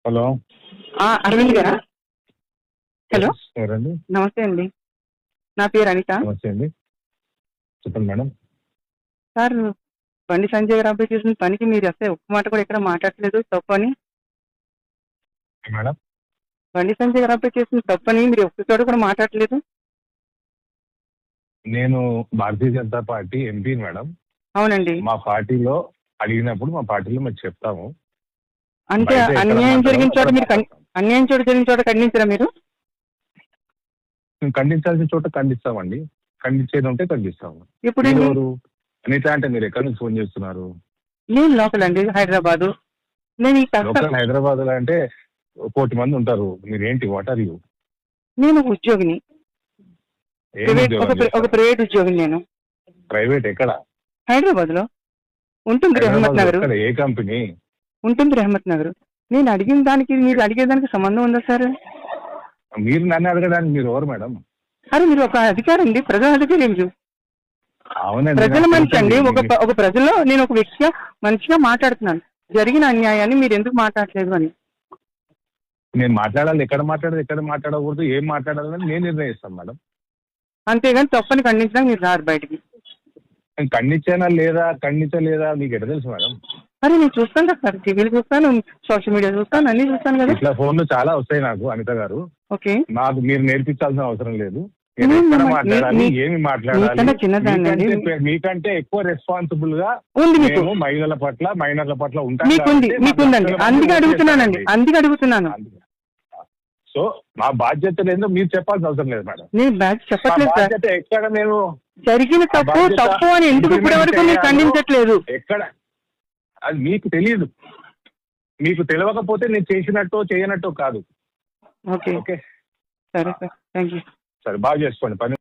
Hello. Arvind గారా? Hello, ఎవరండి? నమస్తే అండి. నా పేరు అనిత. నమస్తే అండి, చెప్పండి మేడం. సార్, బండి సంజయ్ గారు అబ్బాయి చేసిన పనికి మీరు అసలు ఒక్క మాట కూడా ఎక్కడ మాట్లాడలేదు తప్పని. మేడం, బండి సంజయ్ గారు అబ్బాయి చేసిన తప్పని మీరు ఒక్క చోట కూడా మాట్లాడలేదు. నేను Bharatiya Janata party MP madam. అవునండి. మా పార్టీలో అడిగినప్పుడు మా పార్టీలో మేము చెప్తాము. అంటే బయట ఎక్కడ అన్యాయం జరిగిన చోట మాట్లాడాలో మీరు అన్యాయం జరిగిన చోట ఖండించరా మీరు? మేము ఖండించాల్సిన చోట ఖండిస్తామండి. ఖండించేది ఉంటే ఖండిస్తాము. ఇప్పుడు మీరు ఎవరు? అనిత అంటే మీరు ఎక్కడి నుంచి ఫోన్ చేస్తున్నారు? నేను లోకల్ అండి, హైదరాబాదు. నేను ఈ లోకల్ హైదరాబాద్ లో అంటే 1,000,000 మంది ఉంటారు. మీరేంటి, వాట్ ఆర్ యూ? నేను ఉద్యోగిని, ఒక ప్రైవేట్ ఉద్యోగిని. నేను ప్రైవేట్ ఎక్కడ? హైదరాబాద్ లో ఉంటుంది, రెహమత్ నగర్. ఏ కంపెనీ ఉంటుంది? రెహమత్ నగర్. నేను అడిగిన దానికి మీరు అడిగేదానికి సంబంధం ఉందా సార్? మీరు నన్ను అడగడానికి మీరు ఎవరు మేడం? అరే, మీరు ఒక అధికారి అండి, ప్రజల అధికారి మీరు. అవునండి, ప్రజల మనిషి అండి. ఒక ప్రజల్లో నేను ఒక వ్యక్తిగా మనిషిగా మాట్లాడుతున్నాను. జరిగిన అన్యాయాన్ని మీరు ఎందుకు మాట్లాడలేదు అని. నేను మాట్లాడాలి, ఎక్కడ మాట్లాడకూడదు, ఏం మాట్లాడాలని నేను నిర్ణయిస్తాను మేడం. అంతేగాని తప్పని ఖండించడానికి మీరు రారు బయటికి. నేను ఖండించలేదా మీకు ఎట్లా తెలుసు మేడం? అరే, నేను చూస్తాను కదా సార్, టీవీలు చూస్తాను, సోషల్ మీడియా చూస్తాను, అన్ని చూస్తాను కదా. ఇట్లా ఫోన్లు చాలా వస్తాయి నాకు, అనిత గారు. ఓకే, నాకు మీరు నేర్పించాల్సిన అవసరం లేదు. ఎక్కడ మాట్లాడాలి, ఏమి మాట్లాడాలి, మీకంటే ఎక్కువ రెస్పాన్సిబుల్ గా మేము మహిళల పట్ల మైనర్ల పట్ల ఉంటాం. మీకుందండి, అందుకే అడుగుతున్నాను. సో మా బాధ్యత లేదో మీరు చెప్పాల్సిన అవసరం లేదు మేడం. నేను చెప్పట్లేదు సార్. బాధ్యత ఎక్కడ నేను జరిగిన తప్పు అని ఎందుకు ఇప్పటి వరకు మీరు ఖండించట్లేదు? ఎక్కడ అది మీకు తెలియదు. మీకు తెలియకపోతే నేను చేసినట్టు చేయనట్టు కాదు. ఓకే, సరే సార్, థ్యాంక్ యూ. సరే, బాగా చేసుకోండి పని.